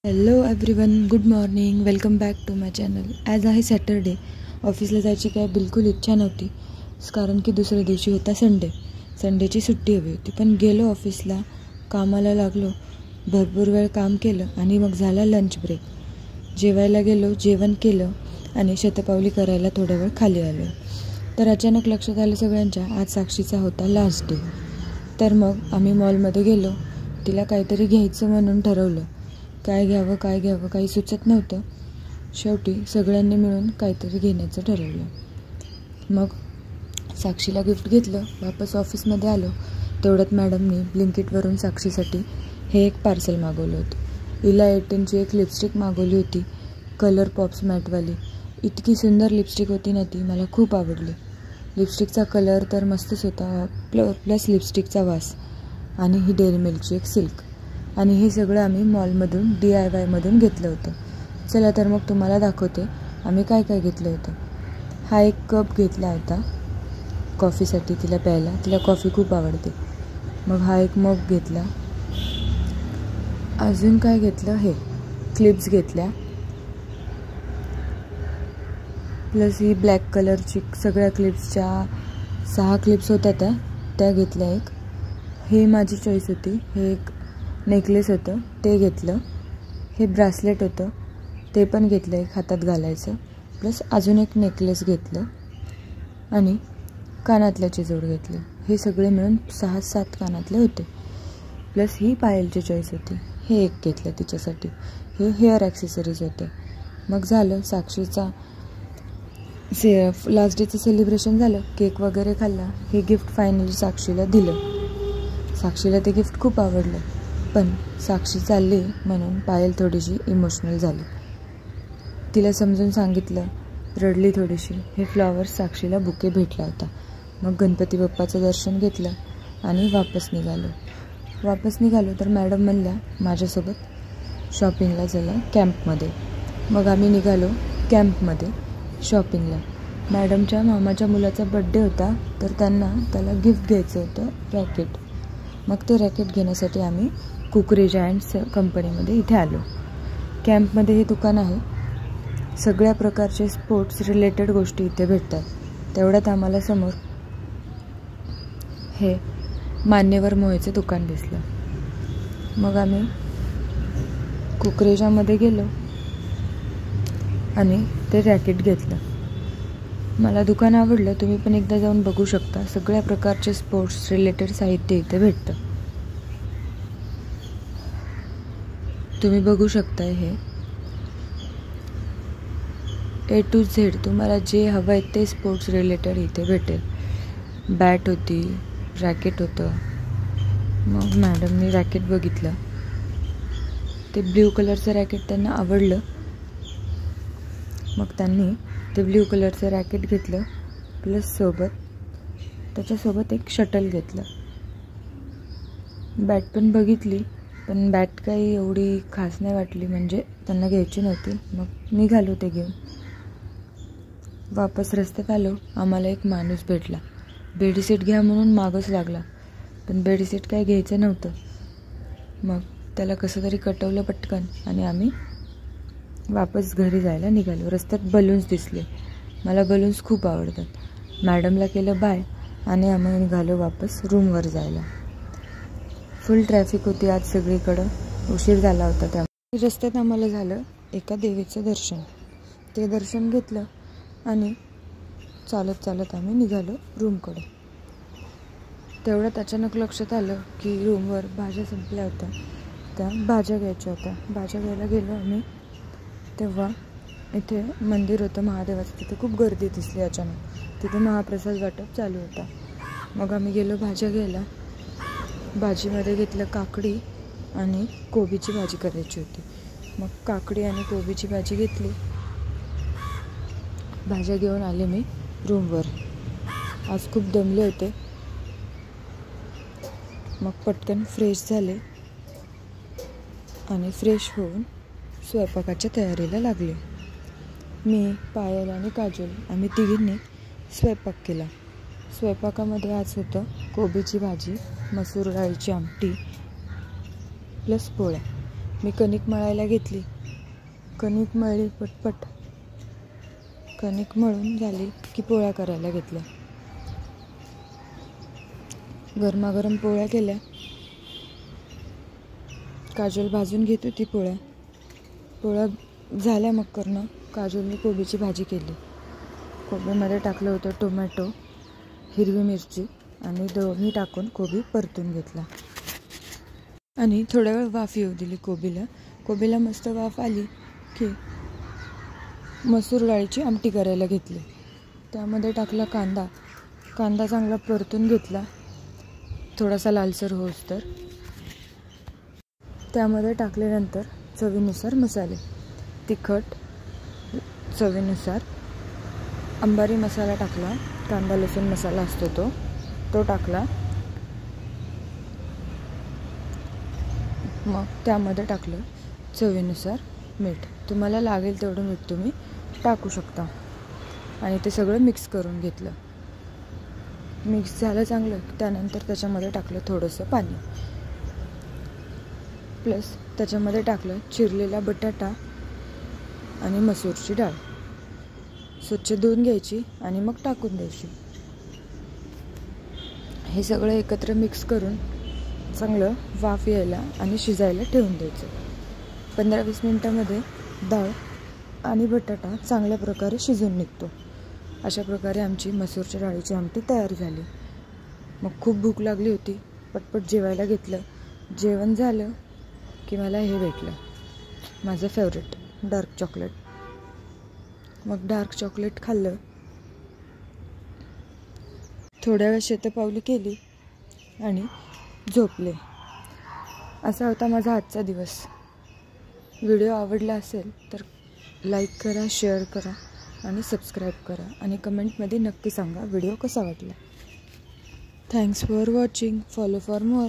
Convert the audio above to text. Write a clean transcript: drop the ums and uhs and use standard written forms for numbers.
Hello everyone, good morning. Welcome back to my channel. आज आहे Saturday. ऑफिसला जायची काय बिलकुल इच्छा नव्हती, कारण की दुसऱ्या दिवशी होता संडेची सुट्टी हवी होती. पण गेलो ऑफिसला, कामाला लागलो, भरपूर वेळ काम केलं आणि मग झाला लंच ब्रेक. जेवायला गेलो, जेवण केलं आणि शतपावली करायला थोडा वेळ खाली आलो. तर अचानक लक्षात आलं सगळ्यांच्या, आज साक्षीचा होता लास्ट डे. तर मग आम्ही मॉलमध्ये गेलो. तिला काहीतरी घ्यायचं म्हणून ठरवलं. काय घ्यावं काही सुचत नव्हतं. शेवटी सगळ्यांनी मिळून काहीतरी घेण्याचं ठरवलं. मग साक्षीला गिफ्ट घेतलं. वापस ऑफिसमध्ये आलो. तेवढ्यात मॅडमनी ब्लिंकिटवरून साक्षीसाठी हे एक पार्सल मागवलं होतं. हिला 18ची एक लिपस्टिक मागवली होती, कलर पॉप्स मॅटवाली. इतकी सुंदर लिपस्टिक होती ना ती, मला खूप आवडली. लिपस्टिकचा कलर तर मस्तच होता, प्लस लिपस्टिकचा वास. आणि ही डेअरी मिल्कची एक सिल्क. आणि हे सगळं आम्ही मॉलमधून DIYमधून घेतलं होतं. चला तर मग तुम्हाला दाखवते आम्ही काय काय घेतलं होतं. हा एक कप घेतला होता कॉफीसाठी, तिला प्यायला. तिला कॉफी खूप आवडते. मग हा एक मग घेतला. अजून काय घेतलं, हे क्लिप्स घेतल्या. प्लस ही ब्लॅक कलरची सगळ्या क्लिप्सच्या 6 क्लिप्स होत्या त्या घेतल्या. एक हे माझी चॉईस होती. हे एक नेकलेस होतं, ते घेतलं. हे ब्रासलेट होतं, ते पण घेतलं, एक हातात घालायचं. प्लस अजून एक नेकलेस घेतलं आणि कानातल्याचे जोड घेतले. हे सगळे मिळून 6-7 कानातले होते. प्लस ही पायलची चॉईस होती, हे एक घेतलं तिच्यासाठी. हे हेअर ॲक्सेसरीज होते. मग झालं साक्षीचा लास्ट डेचं सेलिब्रेशन झालं. केक वगैरे खाल्ला. हे गिफ्ट फायनली साक्षीला दिलं. साक्षीला ते गिफ्ट खूप आवडलं. पण साक्षी चालली म्हणून पायल थोडीशी इमोशनल झाली. तिला समजून सांगितलं, रडली थोडीशी. हे फ्लॉवर्स साक्षीला बुके भेटला होता. मग गणपती बाप्पाचं दर्शन घेतलं आणि वापस निघालो तर मॅडम म्हणल्या माझ्यासोबत शॉपिंगला चला कॅम्पमध्ये. मग आम्ही निघालो कॅम्पमध्ये शॉपिंगला. मॅडमच्या मामाच्या मुलाचा बड्डे होता, तर त्याला गिफ्ट घ्यायचं होतं, रॅकेट. मग ते रॅकेट घेण्यासाठी आम्ही कुकरेजा अँड कंपनीमध्ये इथे आलो. कॅम्पमध्ये हे दुकान आहे. सगळ्या प्रकारचे स्पोर्ट्स रिलेटेड गोष्टी इथे भेटतात. तेवढ्यात आम्हाला समोर हे मान्यवर मोहेचं दुकान दिसलं. मग आम्ही कुकरेजामध्ये गेलो आणि ते रॅकेट घेतलं. मला दुकान आवडलं. तुम्ही पण एकदा जाऊन बघू शकता. सगळ्या प्रकारचे स्पोर्ट्स रिलेटेड साहित्य इथे भेटतं. तुम्ही बघू शकताय. हे A to Z तुम्हाला जे हवं आहे ते स्पोर्ट्स रिलेटेड इथे भेटेल. बॅट होती, रॅकेट होतं. मग मॅडमनी रॅकेट बघितलं. ते ब्ल्यू कलरचं रॅकेट त्यांना आवडलं. मग त्यांनी ते ब्ल्यू कलरचं रॅकेट घेतलं. प्लस त्याच्यासोबत एक शटल घेतलं. बॅट पण बघितली, पण बॅट काही एवढी खास नाही वाटली, म्हणजे त्यांना घ्यायची नव्हती. मग निघालो ते घेऊन. वापस रस्त्यात आलो. आम्हाला एक माणूस भेटला. बेडशीट घ्या म्हणून मागच लागला, पण बेडशीट काही घ्यायचं नव्हतं. मग त्याला कसं तरी कटवलं पटकन आणि आम्ही वापस घरी जायला निघालो. रस्त्यात बलून्स दिसले. मला बलून्स खूप आवडतात. मॅडमला केलं बाय आणि आम्ही निघालो वापस रूमवर जायला. फुल ट्रॅफिक होती आज सगळीकडं. उशीर झाला होता. त्यामुळे रस्त्यात आम्हाला झालं एका देवीचं दर्शन. ते दर्शन घेतलं आणि चालत आम्ही निघालो रूमकडे. तेवढ्यात अचानक लक्षात आलं की रूमवर भाज्या संपल्या होत्या. त्या भाज्या घ्यायच्या होत्या. भाज्या घ्यायला गेलो आम्ही. तेव्हा इथे मंदिर होतं महादेवाचं. तिथे खूप गर्दी दिसली अचानक. तिथे महाप्रसाद वाटप चालू होता. मग आम्ही गेलो भाज्या घ्यायला. भाजीमध्ये घेतलं काकडी आणि कोबीची भाजी करायची होती. मग काकडी आणि कोबीची भाजी घेतली. भाज्या घेऊन आले मी रूमवर. आज खूप दमले होते. मग पटकन फ्रेश झाले आणि फ्रेश होऊन स्वयंपाकाच्या तयारीला लागले. मी, पायल आणि काजल आम्ही तिघींनी स्वयंपाक केला. स्वयंपाकामध्ये आज होतं कोबीची भाजी, मसूर डाळीची आमटी प्लस पोळ्या. मी कणिक मळायला घेतली. कणिक मळली पटपट. कणिक मळून झाली की पोळ्या करायला घेतल्या. गरमागरम पोळ्या केल्या. काजल भाजून घेत होती पोळ्या झाल्या मग करणं. काजलने कोबीची भाजी केली. कोबीमध्ये टाकलं होतं टोमॅटो, हिरवी मिरची आणि दोन्ही टाकून कोबी परतून घेतला आणि थोडा वेळ वाफ येऊ दिली कोबीला मस्त वाफ आली की मसूर डाळीची आमटी करायला घेतली. त्यामध्ये टाकला कांदा चांगला परतून घेतला थोडासा लालसर होईस्तोवर. त्यामध्ये टाकल्यानंतर चवीनुसार मसाले, तिखट चवीनुसार, अंबारी मसाला टाकला, कांदा लसूण मसाला असतो तो टाकला. मग त्यामध्ये टाकलं चवीनुसार मीठ. तुम्हाला लागेल तेवढं मीठ तुम्ही टाकू शकता. आणि ते सगळं मिक्स करून घेतलं. मिक्स झालं चांगलं. त्यानंतर त्याच्यामध्ये टाकलं थोडंसं पाणी, प्लस त्याच्यामध्ये टाकलं चिरलेला बटाटा आणि मसूरची डाळ. स्वच्छ धुवून घ्यायची आणि मग टाकून द्यायची. हे सगळं एकत्र मिक्स करून चांगलं वाफ यायला आणि शिजायला ठेवून द्यायचं. 15-20 मिनटामध्ये डाळ आणि बटाटा चांगल्या प्रकारे शिजून निघतो. अशा प्रकारे आमची मसूरच्या डाळीची आमटी तयार झाली. मग खूप भूक लागली होती. पटपट जेवायला घेतलं. जेवण झालं की मला हे भेटलं, माझं फेवरेट डार्क चॉकलेट. मग डार्क चॉकलेट खाल्लं. थोड्या वेळ शतपावली केली आणि झोपले. असा होता माझा आजचा दिवस. व्हिडिओ आवडला असेल तर लाईक करा, शेअर करा आणि सबस्क्राईब करा आणि कमेंटमध्ये नक्की सांगा व्हिडिओ कसा वाटला. Thanks for watching. Follow for more.